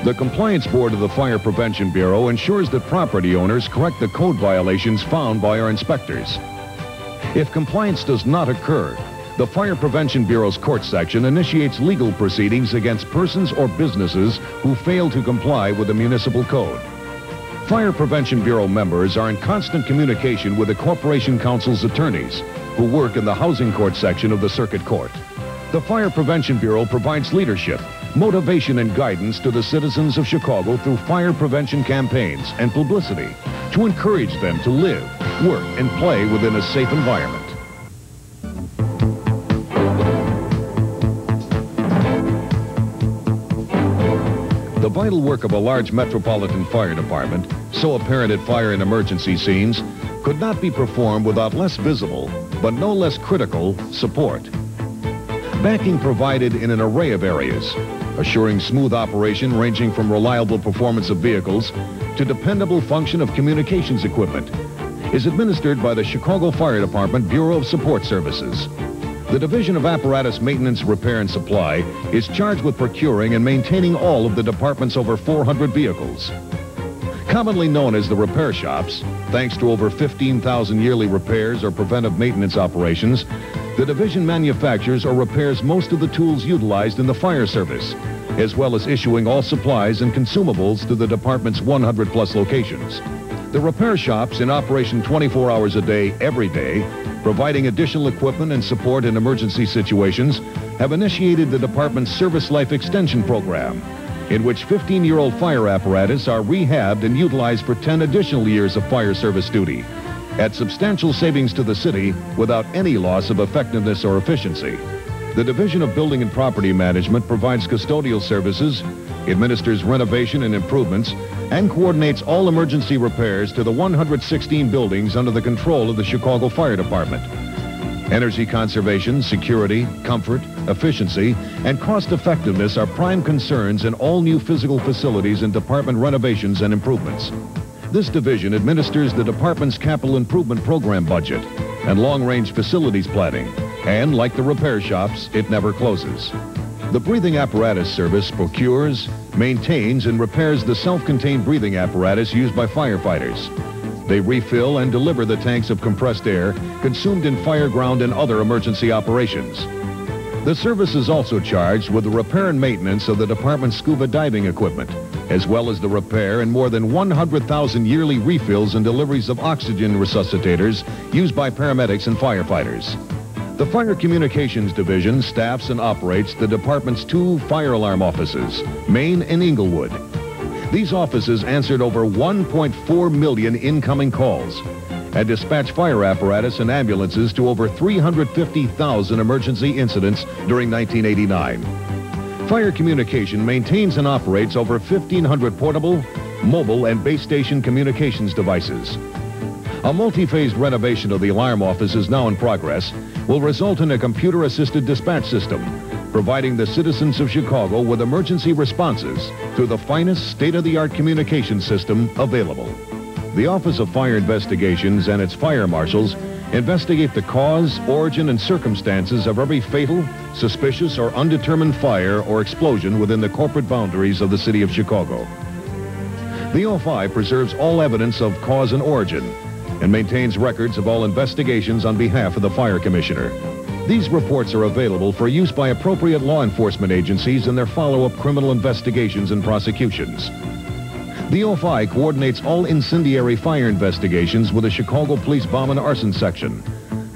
The Compliance Board of the Fire Prevention Bureau ensures that property owners correct the code violations found by our inspectors. If compliance does not occur, the Fire Prevention Bureau's court section initiates legal proceedings against persons or businesses who fail to comply with the municipal code. Fire Prevention Bureau members are in constant communication with the Corporation Council's attorneys, who work in the Housing Court section of the Circuit Court. The Fire Prevention Bureau provides leadership, motivation, and guidance to the citizens of Chicago through fire prevention campaigns and publicity to encourage them to live, work, and play within a safe environment. The vital work of a large metropolitan fire department, so apparent at fire and emergency scenes, could not be performed without less visible, but no less critical, support. Backing provided in an array of areas, assuring smooth operation ranging from reliable performance of vehicles to dependable function of communications equipment, is administered by the Chicago Fire Department Bureau of Support Services. The Division of Apparatus Maintenance, Repair, and Supply is charged with procuring and maintaining all of the department's over 400 vehicles. Commonly known as the repair shops, thanks to over 15,000 yearly repairs or preventive maintenance operations, the division manufactures or repairs most of the tools utilized in the fire service, as well as issuing all supplies and consumables to the department's 100-plus locations. The repair shops, in operation 24 hours a day, every day, providing additional equipment and support in emergency situations, have initiated the department's Service Life Extension Program, in which 15-year-old fire apparatus are rehabbed and utilized for 10 additional years of fire service duty, at substantial savings to the city without any loss of effectiveness or efficiency. The Division of Building and Property Management provides custodial services, administers renovation and improvements, and coordinates all emergency repairs to the 116 buildings under the control of the Chicago Fire Department. Energy conservation, security, comfort, efficiency, and cost-effectiveness are prime concerns in all new physical facilities and department renovations and improvements. This division administers the department's capital improvement program budget and long-range facilities planning, and like the repair shops, it never closes. The breathing apparatus service procures, maintains, and repairs the self-contained breathing apparatus used by firefighters. They refill and deliver the tanks of compressed air consumed in fireground and other emergency operations. The service is also charged with the repair and maintenance of the department's scuba diving equipment, as well as the repair and more than 100,000 yearly refills and deliveries of oxygen resuscitators used by paramedics and firefighters. The Fire Communications Division staffs and operates the department's 2 fire alarm offices, Maine and Inglewood. These offices answered over 1.4 million incoming calls and dispatched fire apparatus and ambulances to over 350,000 emergency incidents during 1989. Fire Communication maintains and operates over 1,500 portable, mobile, and base station communications devices. A multi-phased renovation of the alarm office is now in progress, will result in a computer-assisted dispatch system, providing the citizens of Chicago with emergency responses through the finest state-of-the-art communication system available. The Office of Fire Investigations and its fire marshals investigate the cause, origin, and circumstances of every fatal, suspicious, or undetermined fire or explosion within the corporate boundaries of the city of Chicago. The OFI preserves all evidence of cause and origin and maintains records of all investigations on behalf of the Fire Commissioner. These reports are available for use by appropriate law enforcement agencies in their follow-up criminal investigations and prosecutions. The OFI coordinates all incendiary fire investigations with the Chicago Police Bomb and Arson Section,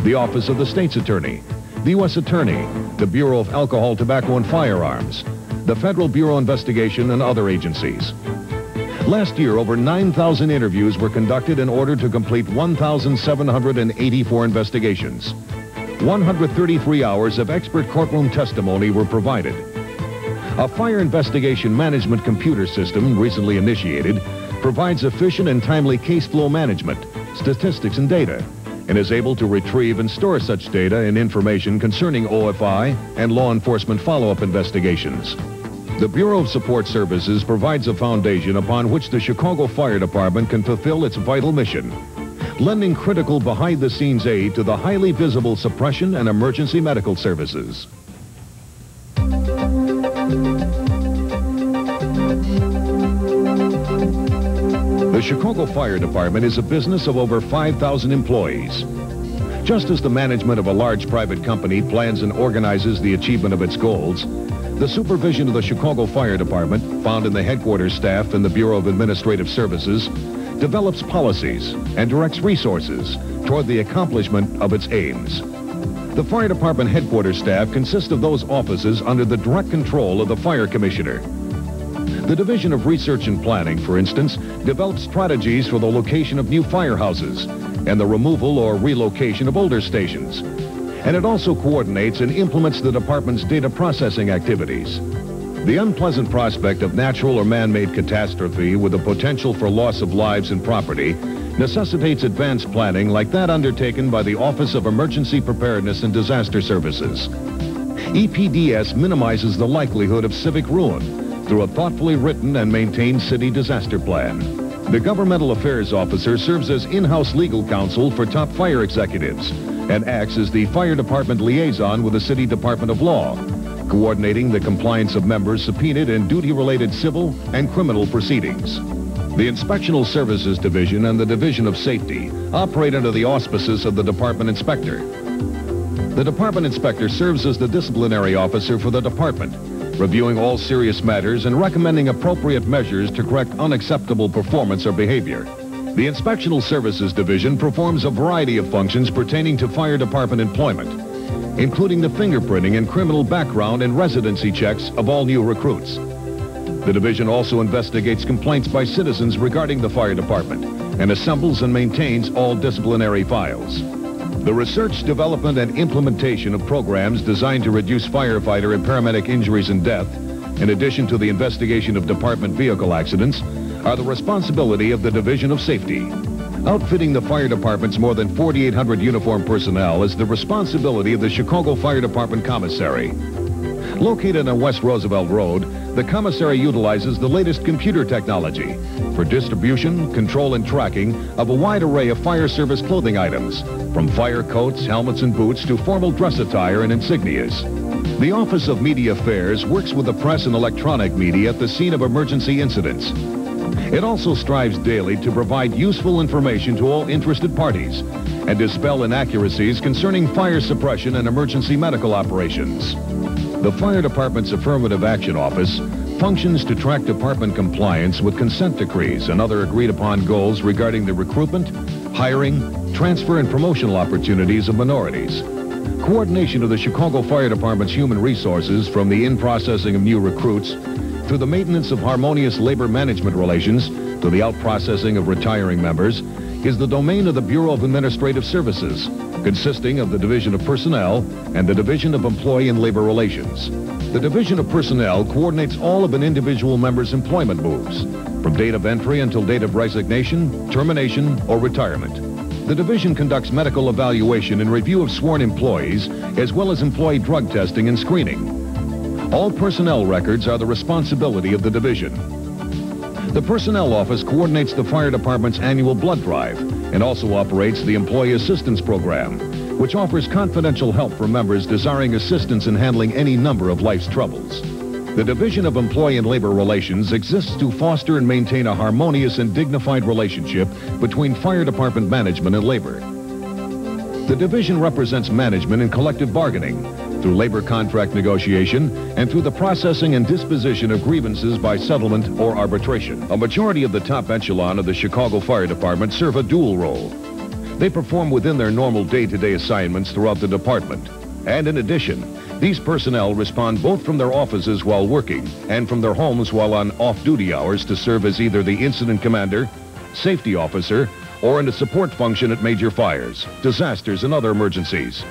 the Office of the State's Attorney, the U.S. Attorney, the Bureau of Alcohol, Tobacco, and Firearms, the Federal Bureau of Investigation, and other agencies. Last year, over 9,000 interviews were conducted in order to complete 1,784 investigations. 133 hours of expert courtroom testimony were provided. A fire investigation management computer system, recently initiated, provides efficient and timely case flow management, statistics, and data, and is able to retrieve and store such data and information concerning OFI and law enforcement follow-up investigations. The Bureau of Support Services provides a foundation upon which the Chicago Fire Department can fulfill its vital mission, lending critical behind-the-scenes aid to the highly visible suppression and emergency medical services. Chicago Fire Department is a business of over 5,000 employees. Just as the management of a large private company plans and organizes the achievement of its goals, the supervision of the Chicago Fire Department, found in the headquarters staff and the Bureau of Administrative Services, develops policies and directs resources toward the accomplishment of its aims. The Fire Department headquarters staff consists of those offices under the direct control of the Fire Commissioner. The Division of Research and Planning, for instance, develops strategies for the location of new firehouses and the removal or relocation of older stations. And it also coordinates and implements the department's data processing activities. The unpleasant prospect of natural or man-made catastrophe with the potential for loss of lives and property necessitates advanced planning like that undertaken by the Office of Emergency Preparedness and Disaster Services. EPDS minimizes the likelihood of civic ruin through a thoughtfully written and maintained city disaster plan. The Governmental Affairs Officer serves as in-house legal counsel for top fire executives and acts as the Fire Department liaison with the City Department of Law, coordinating the compliance of members subpoenaed in duty-related civil and criminal proceedings. The Inspectional Services Division and the Division of Safety operate under the auspices of the Department Inspector. The Department Inspector serves as the disciplinary officer for the department, reviewing all serious matters and recommending appropriate measures to correct unacceptable performance or behavior. The Inspectional Services Division performs a variety of functions pertaining to fire department employment, including the fingerprinting and criminal background and residency checks of all new recruits. The division also investigates complaints by citizens regarding the fire department and assembles and maintains all disciplinary files. The research, development, and implementation of programs designed to reduce firefighter and paramedic injuries and death, in addition to the investigation of department vehicle accidents, are the responsibility of the Division of Safety. Outfitting the fire department's more than 4,800 uniformed personnel is the responsibility of the Chicago Fire Department Commissary. Located on West Roosevelt Road, the commissary utilizes the latest computer technology for distribution, control, and tracking of a wide array of fire service clothing items, from fire coats, helmets, and boots to formal dress attire and insignias. The Office of Media Affairs works with the press and electronic media at the scene of emergency incidents. It also strives daily to provide useful information to all interested parties and dispel inaccuracies concerning fire suppression and emergency medical operations. The Fire Department's Affirmative Action Office functions to track department compliance with consent decrees and other agreed-upon goals regarding the recruitment, hiring, transfer, and promotional opportunities of minorities. Coordination of the Chicago Fire Department's human resources, from the in-processing of new recruits through the maintenance of harmonious labor management relations to the out-processing of retiring members, is the domain of the Bureau of Administrative Services, consisting of the Division of Personnel and the Division of Employee and Labor Relations. The Division of Personnel coordinates all of an individual member's employment moves, from date of entry until date of resignation, termination, or retirement. The division conducts medical evaluation and review of sworn employees, as well as employee drug testing and screening. All personnel records are the responsibility of the division. The Personnel Office coordinates the Fire Department's annual blood drive and also operates the Employee Assistance Program, which offers confidential help for members desiring assistance in handling any number of life's troubles. The Division of Employee and Labor Relations exists to foster and maintain a harmonious and dignified relationship between Fire Department management and labor. The division represents management in collective bargaining, through labor contract negotiation, and through the processing and disposition of grievances by settlement or arbitration. A majority of the top echelon of the Chicago Fire Department serve a dual role. They perform within their normal day-to-day assignments throughout the department. And in addition, these personnel respond both from their offices while working and from their homes while on off-duty hours to serve as either the incident commander, safety officer, or in a support function at major fires, disasters, and other emergencies.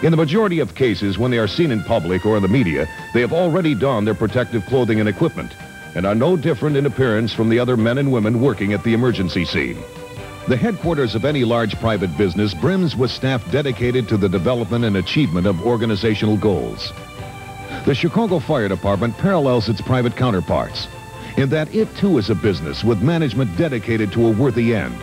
In the majority of cases, when they are seen in public or in the media, they have already donned their protective clothing and equipment and are no different in appearance from the other men and women working at the emergency scene. The headquarters of any large private business brims with staff dedicated to the development and achievement of organizational goals. The Chicago Fire Department parallels its private counterparts in that it too is a business with management dedicated to a worthy end,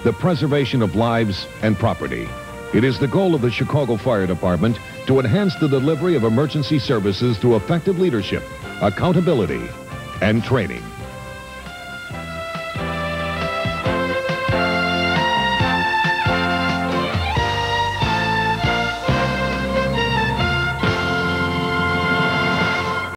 the preservation of lives and property. It is the goal of the Chicago Fire Department to enhance the delivery of emergency services through effective leadership, accountability, and training.